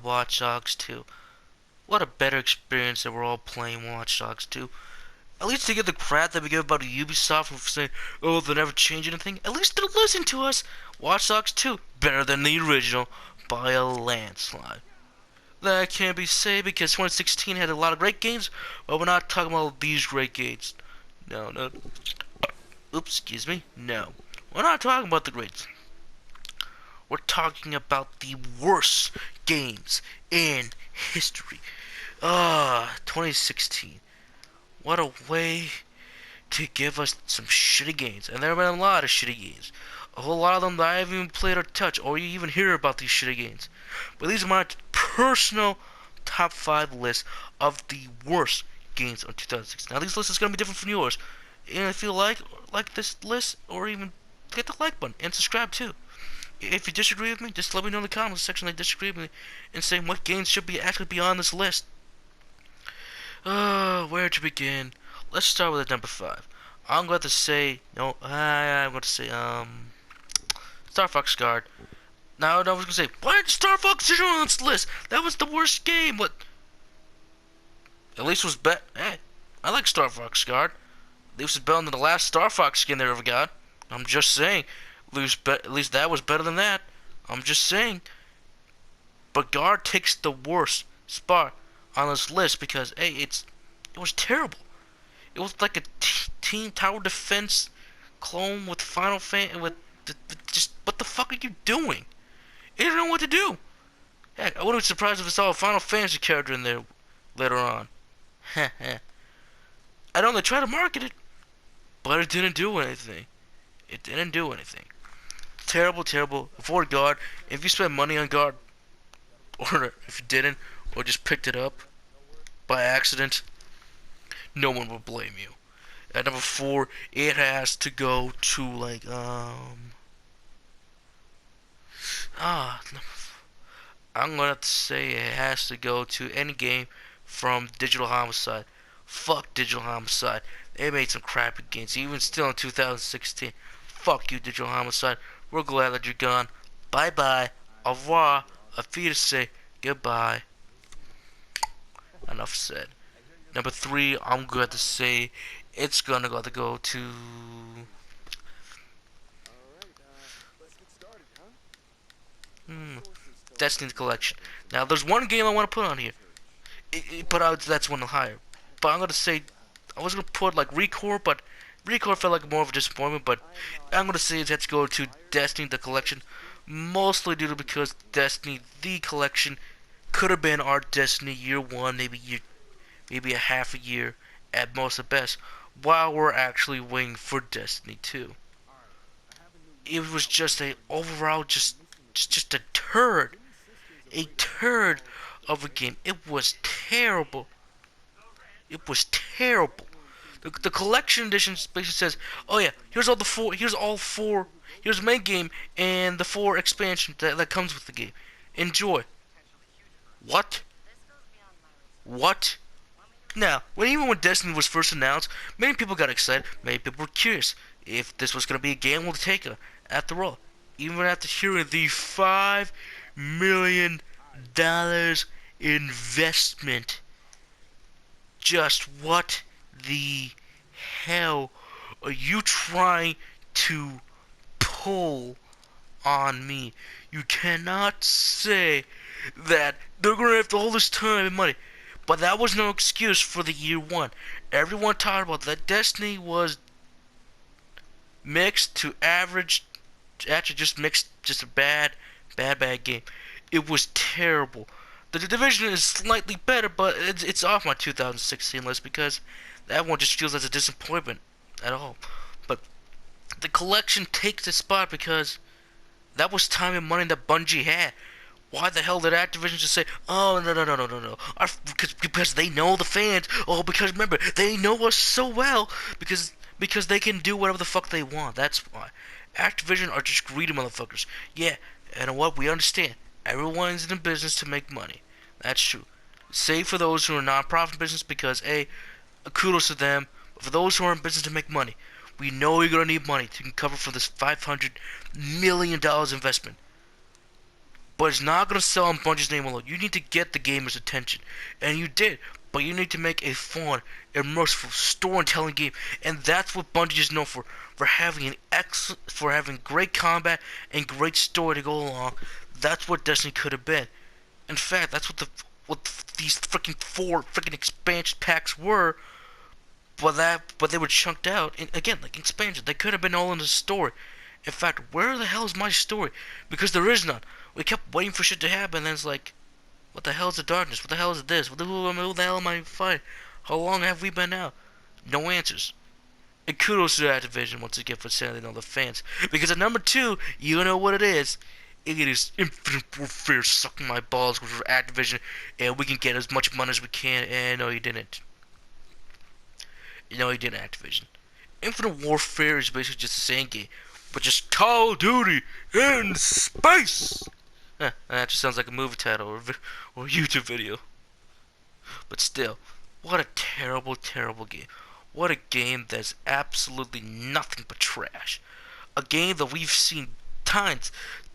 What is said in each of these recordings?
Watch Dogs 2. What a better experience that we're all playing Watch Dogs 2. At least to get the crap that we give about Ubisoft for saying, oh, they'll never change anything. At least they'll listen to us. Watch Dogs 2, better than the original by a landslide. That can't be said because 2016 had a lot of great games, but we're not talking about these great games. No, no. Oops, excuse me. No. We're not talking about the greats. We're talking about the worst games in history. 2016. What a way to give us some shitty games. And there have been a lot of shitty games. A whole lot of them that I haven't even played or touched, or you even hear about these shitty games. But these are my personal top 5 lists of the worst games of 2016. Now, these lists is going to be different from yours. And if you like this list, or even hit the like button and subscribe too. If you disagree with me, just let me know in the comments section that you disagree with me and say what games should actually be on this list. Where to begin? Let's start with number 5. I'm going to say I'm going to say Star Fox Guard. Now I was going to say, why did Star Fox Zero on this list? That was the worst game. What? At least it was better. Hey, I like Star Fox Guard. At least it's better than the last Star Fox skin they ever got. I'm just saying. At least that was better than that. I'm just saying. But Guard takes the worst spot on this list because, hey, it was terrible. It was like a Team Tower Defense clone with Final Fantasy just what the fuck are you doing? You don't know what to do. Heck, I wouldn't be surprised if it's all a Final Fantasy character in there later on. I know they tried to market it, but it didn't do anything. It didn't do anything. Terrible, terrible. Avoid Guard. If you spend money on Guard, or if you didn't, or just picked it up by accident, no one will blame you. At number 4, it has to go to like I'm gonna have to say it has to go to any game from Digital Homicide. Fuck Digital Homicide. They made some crappy games, even still in 2016. Fuck you, Digital Homicide. We're glad that you're gone. Bye bye. Au revoir. Auf Wiedersehen. Goodbye. Enough said. Number 3, I'm going to say it's gonna go to Destiny Collection. Now, there's one game I want to put on here, but that's one higher. But I'm gonna say I was gonna put like Recore, but Recore felt like more of a disappointment. But I'm gonna say it has to go to Destiny the Collection, mostly due to because Destiny the Collection could have been our Destiny year 1, maybe a half a year at most at best, while we're actually waiting for Destiny 2. It was just a overall just a turd of a game. It was terrible. It was terrible. The collection edition basically says, "Oh yeah, here's here's the main game and the 4 expansions that comes with the game. Enjoy." What? What? Now, even when Destiny was first announced, many people got excited. Many people were curious if this was going to be a game we'll take after all. Even after hearing the $5 million investment. Just what the hell are you trying to pull on me? You cannot say that they're going to have all this time and money. But that was no excuse for the year 1. Everyone talked about that Destiny was mixed to average, actually just mixed, just a bad game. It was terrible. The Division is slightly better, but it's off my 2016 list because that one just feels as a disappointment at all. But the collection takes the spot because that was time and money that Bungie had. Why the hell did Activision just say, "Oh no"? Because they know the fans. Oh, because remember they know us so well because they can do whatever the fuck they want. That's why. Activision are just greedy motherfuckers. Yeah, and what we understand. Everyone's in the business to make money. That's true. Save for those who are non-profit business because, hey, kudos to them. But for those who are in business to make money, we know you're going to need money to cover for this $500 million investment. but it's not gonna sell on Bungie's name alone. You need to get the gamer's attention, and you did. But you need to make a fun, immersive, storytelling game, and that's what Bungie is known for having for having great combat and great story to go along. That's what Destiny could have been. In fact, that's what these freaking 4 freaking expansion packs were. But they were chunked out, and again, like expansion. They could have been all in the story. In fact, where the hell is my story? Because there is none. We kept waiting for shit to happen, and then it's like, what the hell is the darkness? What the hell is this? Who the hell am I fighting? How long have we been out? No answers. And kudos to Activision once again for sending all the fans. Because at number 2, you know what it is. It is Infinite Warfare sucking my balls with Activision, and we can get as much money as we can. And no, you didn't. No, you didn't, Activision. Infinite Warfare is basically just the same game, but just Call of Duty in space. That just sounds like a movie title or a YouTube video. But still, what a terrible, terrible game. What a game that's absolutely nothing but trash. A game that we've seen times,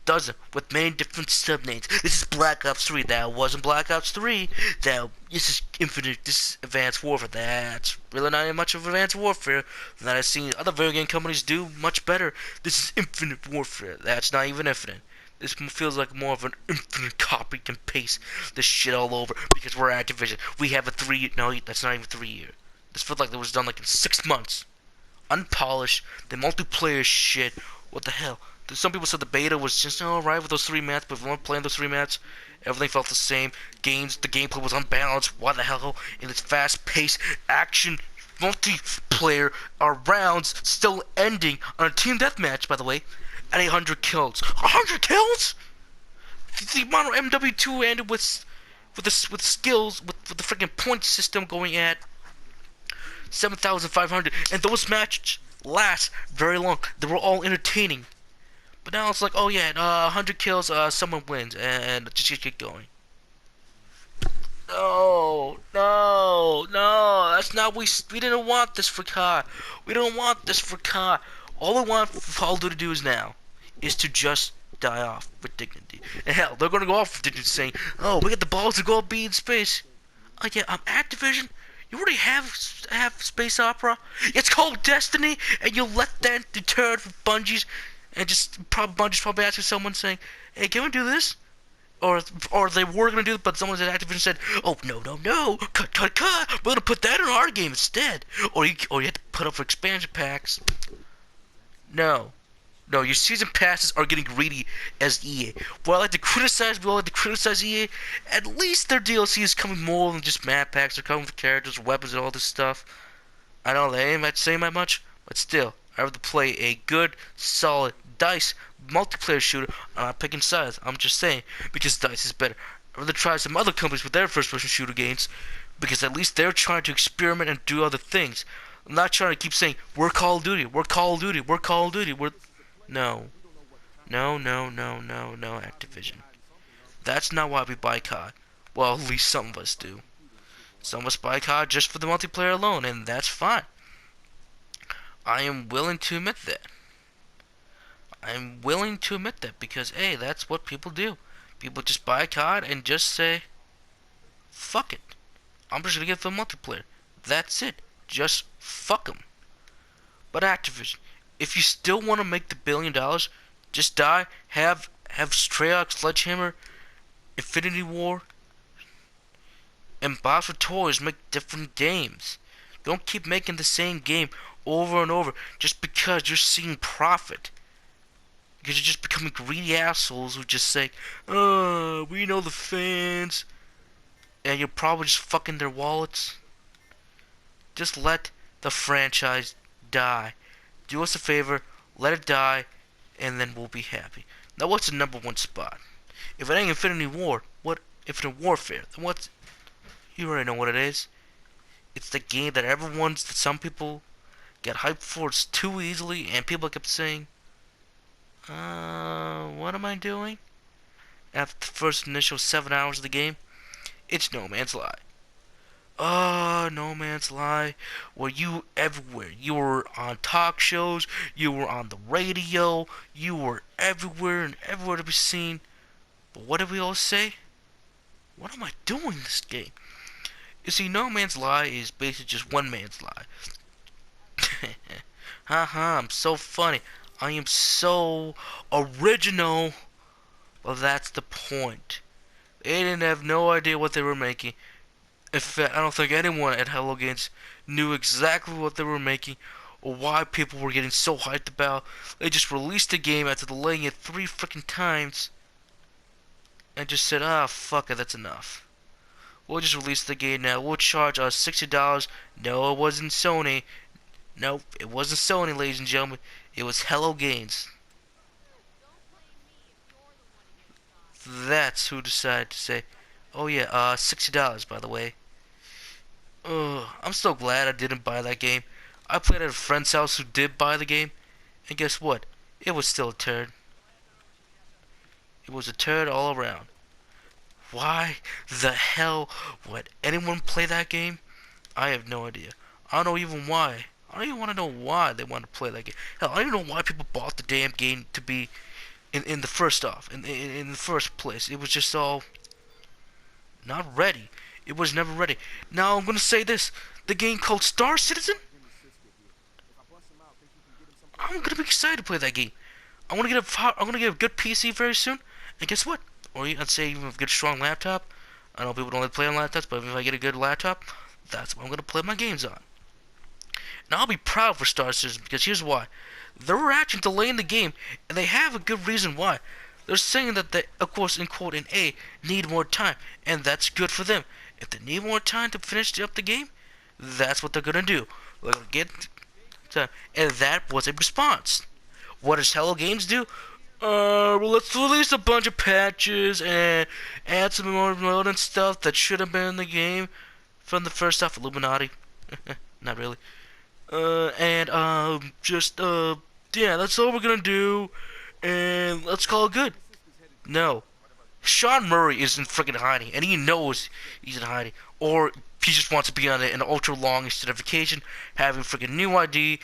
dozen, with many different subnames. This is Black Ops 3. That wasn't Black Ops 3. This is Infinite. This is Advanced Warfare. That's really not much of Advanced Warfare that I've seen other video game companies do much better. This is Infinite Warfare. That's not even Infinite. This feels like more of an infinite copy and paste this shit all over because we're Activision. We have a 3. No, that's not even 3 year. This feels like it was done like in 6 months. Unpolished. The multiplayer shit. What the hell? Some people said the beta was just alright with those 3 maps, but if we weren't playing those 3 maps, everything felt the same. The gameplay was unbalanced. What the hell? In its fast-paced action multiplayer, our rounds still ending on a team deathmatch, by the way, at 100 kills. 100 kills? The amount of MW2 ended with skills, with the freaking point system going at 7,500, and those matches last very long. They were all entertaining. But now it's like, oh yeah, 100 kills, someone wins, and just keep going. No, that's not, we didn't want this for COD. We don't want this for COD. All we want for Call of Duty to do now is to just die off with dignity. And hell, they're gonna go off with dignity saying, oh, we got the balls to go be in space. Oh yeah, Activision, you already have space opera. It's called Destiny, and you let that deter from Bungie's. And just Bungie's probably asking someone saying, hey, can we do this? Or they were gonna do it, but someone at Activision said, oh no, cut, we're gonna put that in our game instead. Or you have to put up for expansion packs. No, your season passes are getting greedy as EA. We all like to criticize EA. At least their DLC is coming more than just map packs. They're coming with characters, weapons, and all this stuff. I know they ain't saying that much, but still, I'd rather play a good, solid DICE multiplayer shooter. I'm not picking sides. I'm just saying because DICE is better. I'd rather try some other companies with their first-person shooter games because at least they're trying to experiment and do other things. I'm not trying to keep saying we're Call of Duty, we're Call of Duty, we're Call of Duty. No, Activision. That's not why we buy COD. Well, at least some of us do. Some of us buy COD just for the multiplayer alone, and that's fine. I am willing to admit that. Because, hey, that's what people do. People just buy COD and just say, fuck it. I'm just gonna get the multiplayer. That's it. Just fuck them. But Activision, if you still want to make the $1 billion, just die. Have Treyarch, Sledgehammer, Infinity War, and Box for Toys make different games. Don't keep making the same game over and over just because you're seeing profit. Because you're just becoming greedy assholes who just say, oh, we know the fans. And you're probably just fucking their wallets. Just let the franchise die. Do us a favor, let it die, and then we'll be happy. Now what's the #1 spot? If it ain't Infinity War, what Infinite Warfare? Then what's... You already know what it is. It's the game that some people get hyped for too easily, and people kept saying, what am I doing? After the first initial 7 hours of the game, it's No Man's Lie. No Man's Lie. Were you everywhere? You were on talk shows, you were on the radio, you were everywhere and everywhere to be seen. But what did we all say? What am I doing in this game? You see, No Man's Lie is basically just one man's lie. Haha, I'm so funny. I am so original. Well, that's the point. They didn't have no idea what they were making. In fact, I don't think anyone at Hello Games knew exactly what they were making or why people were getting so hyped about. They just released the game after delaying it 3 freaking times and just said, ah, fuck it, that's enough. We'll just release the game now. We'll charge us $60. No, it wasn't Sony. Nope, it wasn't Sony, ladies and gentlemen. It was Hello Games. That's who decided to say, oh yeah, $60 by the way. I'm so glad I didn't buy that game. I played at a friend's house who did buy the game, and guess what? It was still a turd. It was a turd all around. Why the hell would anyone play that game? I have no idea. I don't know even why. I don't even want to know why they want to play that game. Hell, I don't even know why people bought the damn game to be in the first off, in the first place. It was just all not ready. It was never ready. Now I'm gonna say this: the game called Star Citizen. I'm gonna be excited to play that game. I'm gonna get a good PC very soon. And guess what? Or I'd say even a good strong laptop. I know people don't like to play on laptops, but if I get a good laptop, that's what I'm gonna play my games on. Now I'll be proud for Star Citizen because here's why. They were actually delaying the game, and they have a good reason why. They're saying that they, of course, in quote, in A, need more time, and that's good for them. If they need more time to finish up the game, that's what they're gonna do. They're gonna get time, and that was a response. What does Hello Games do? Well, let's release a bunch of patches and add some more modern stuff that should have been in the game from the first half. Illuminati, not really. Yeah, that's all we're gonna do, and let's call it good. No. Sean Murray is in freaking hiding, and he knows he's in hiding. Or he just wants to be on an ultra-long certification, having freaking new ID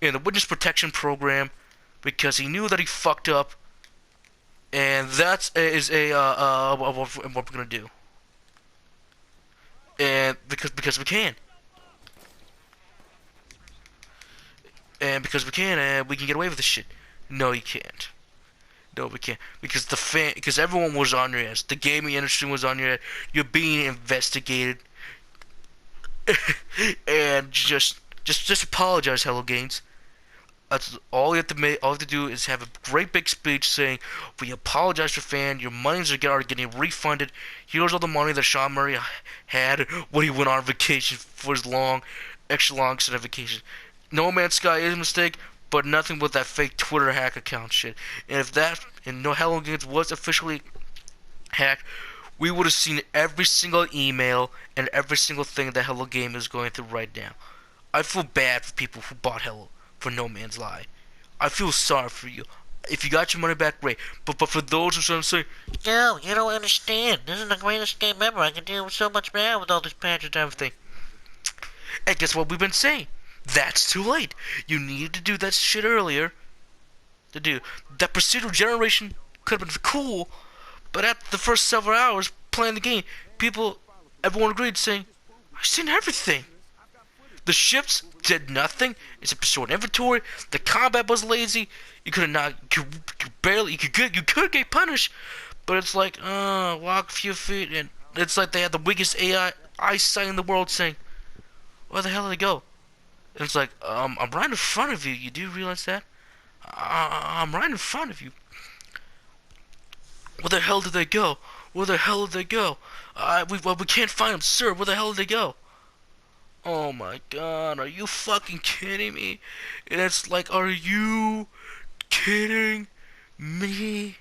in the witness protection program, because he knew that he fucked up, and what we're gonna do. And because we can. And because we can, and we can get away with this shit. No, you can't. No, we can't. Because everyone was on your ass. The gaming industry was on your ass. You're being investigated. And just apologize, Hello Games. That's all you have to make. All you have to do is have a great big speech saying, "We apologize for fan. Your monies are getting refunded. Here's all the money that Sean Murray had when he went on vacation for his extra long vacation. No Man's Sky is a mistake, but nothing with that fake Twitter hack account shit. And if no Hello Games was officially hacked, we would have seen every single email and every single thing that Hello Game is going through right now. I feel bad for people who bought Hello for No Man's Lie. I feel sorry for you. If you got your money back, great. But for those who are saying, "No, you don't understand. This is the greatest game ever. I can do so much better with all these patches and everything." And guess what we've been saying? That's too late. You needed to do that shit earlier. That procedural generation could have been cool, but after the first several hours playing the game, everyone agreed saying, "I've seen everything." The ships did nothing except to store inventory. The combat was lazy. You could get punished, but it's like, walk a few feet, and it's like they had the weakest AI eyesight in the world saying, "Where the hell did they go?" And it's like, I'm right in front of you. You do realize that? I'm right in front of you. Where the hell did they go? Where the hell did they go? We can't find them, sir. Where the hell did they go? Oh my god, are you fucking kidding me? And it's like, are you kidding me?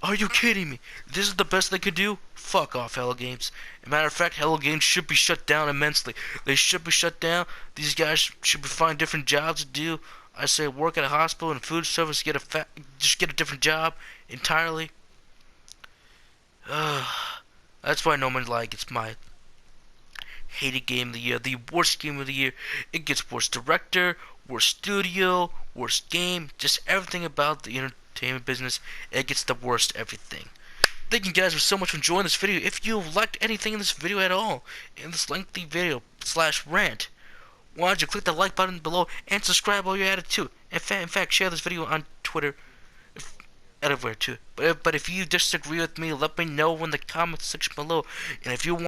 Are you kidding me? This is the best they could do? Fuck off, Hello Games. As a matter of fact, Hello Games should be shut down immensely. They should be shut down. These guys should be finding different jobs to do. I say work at a hospital and food service, just get a different job entirely. That's why No Man's Lie gets my hated game of the year, the worst game of the year. It gets worst director, worst studio, worst game, just everything about the entertainment business. It gets the worst everything. Thank you guys for so much for enjoying this video. If you liked anything in this video at all, in this lengthy video slash rant, why don't you click the like button below and subscribe while you're at it too. In fact, share this video on Twitter, everywhere too. But if you disagree with me, let me know in the comment section below. And if you want